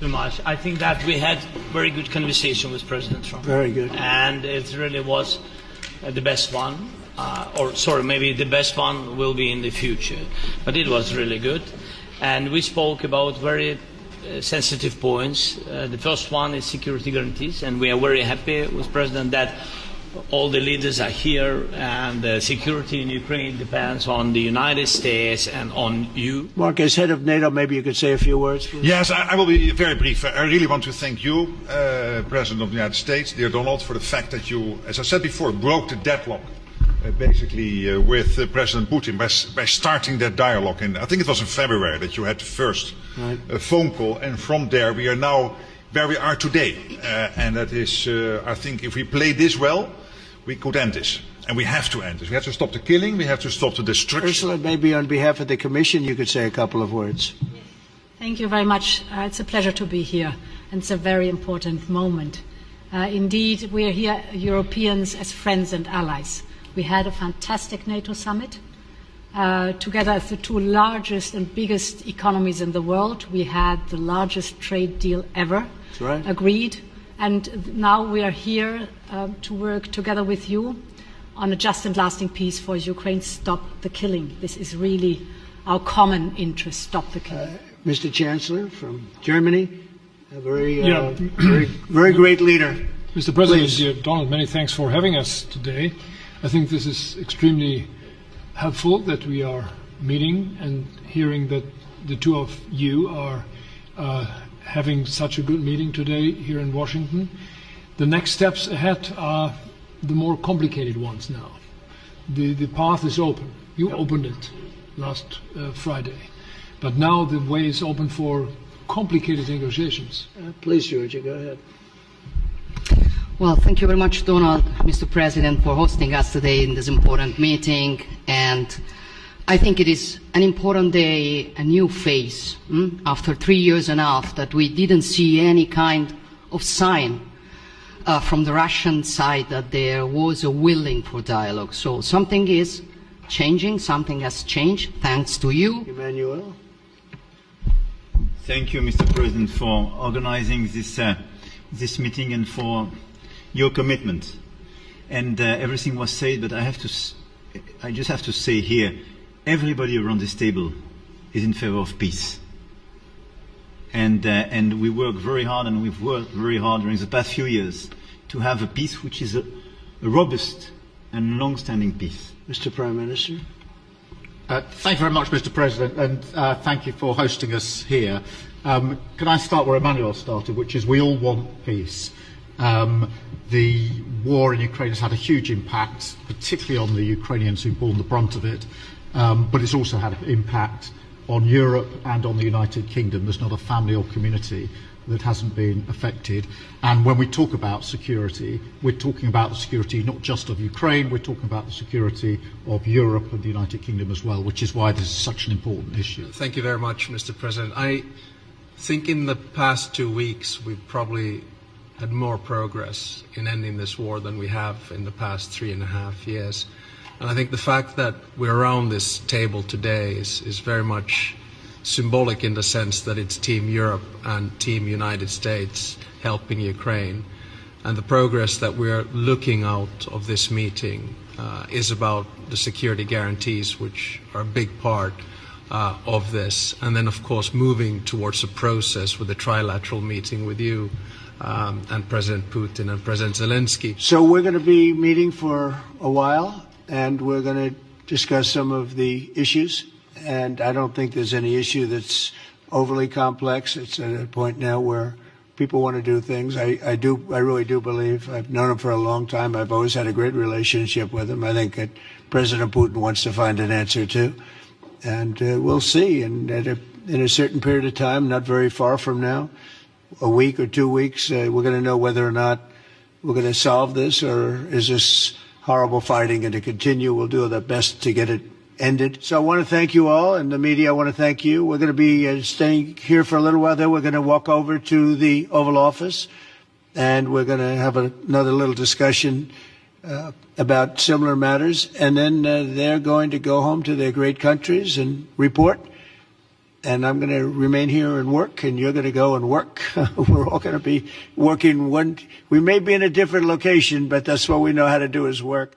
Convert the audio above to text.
Very much. I think that we had very good conversation with President Trump. Very good. And it really was the best one. Maybe the best one will be in the future. But it was really good. And we spoke about very sensitive points. The first one is security guarantees. And we are very happy with President that all the leaders are here, and the security in Ukraine depends on the United States and on you. Mark, as head of NATO, maybe you could say a few words, please. Yes, I will be very brief. I really want to thank you, President of the United States, dear Donald, for the fact that you, as I said before, broke the deadlock with President Putin by starting that dialogue. And I think it was in February that you had the first phone call, and from there we are now where we are today. And that is, I think, if we play this well, we could end this. And we have to end this. We have to stop the killing. We have to stop the destruction. Ursula, maybe on behalf of the Commission, you could say a couple of words. Thank you very much. It's a pleasure to be here. And it's a very important moment. Indeed, we are here, Europeans, as friends and allies. We had a fantastic NATO summit. Together as the two largest and biggest economies in the world, we had the largest trade deal ever agreed. And now we are here to work together with you on a just and lasting peace for Ukraine. Stop the killing. This is really our common interest. Stop the killing. Mr. Chancellor from Germany, a very great leader. Mr. President, dear Donald, many thanks for having us today. I think this is extremely helpful that we are meeting and hearing that the two of you are having such a good meeting today here in Washington. The next steps ahead are the more complicated ones now. The path is open. You opened it last Friday. But now the way is open for complicated negotiations. Please, Georgia, go ahead. Well, thank you very much, Donald, Mr. President, for hosting us today in this important meeting. And I think it is an important day, a new phase, after 3 years and a half that we didn't see any kind of sign from the Russian side that there was a willing for dialogue. So something is changing, something has changed, thanks to you. Emmanuel. Thank you, Mr. President, for organizing this meeting and for your commitment. And everything was said, but I just have to say here, everybody around this table is in favor of peace. And we work very hard, and we've worked very hard during the past few years to have a peace which is a robust and long-standing peace. Mr. Prime Minister. Thank you very much, Mr. President, and thank you for hosting us here. Can I start where Emmanuel started, which is we all want peace. The war in Ukraine has had a huge impact, particularly on the Ukrainians who've borne the brunt of it, but it's also had an impact on Europe and on the United Kingdom. There's not a family or community that hasn't been affected. And when we talk about security, we're talking about the security not just of Ukraine, we're talking about the security of Europe and the United Kingdom as well, which is why this is such an important issue. Thank you very much, Mr. President. I think in the past 2 weeks we've probably had more progress in ending this war than we have in the past 3.5 years. And I think the fact that we're around this table today is very much symbolic in the sense that it's Team Europe and Team United States helping Ukraine. And the progress that we're looking out of this meeting is about the security guarantees, which are a big part of this. And then, of course, moving towards a process with a trilateral meeting with you and President Putin and President Zelensky. So we're going to be meeting for a while, and we're going to discuss some of the issues. And I don't think there's any issue that's overly complex. It's at a point now where people want to do things. I really do believe, I've known him for a long time. I've always had a great relationship with him. I think that President Putin wants to find an answer too. And we'll see. And in a certain period of time, not very far from now, a week or 2 weeks, we're going to know whether or not we're going to solve this, or is this horrible fighting going to continue. We'll do our best to get it ended. So I want to thank you all, and the media, I want to thank you. We're going to be staying here for a little while. Then we're going to walk over to the Oval Office, and we're going to have another little discussion about similar matters. And then they're going to go home to their great countries and report. and I'm going to remain here and work, and you're going to go and work. We're all going to be working we may be in a different location, but that's what we know how to do is work.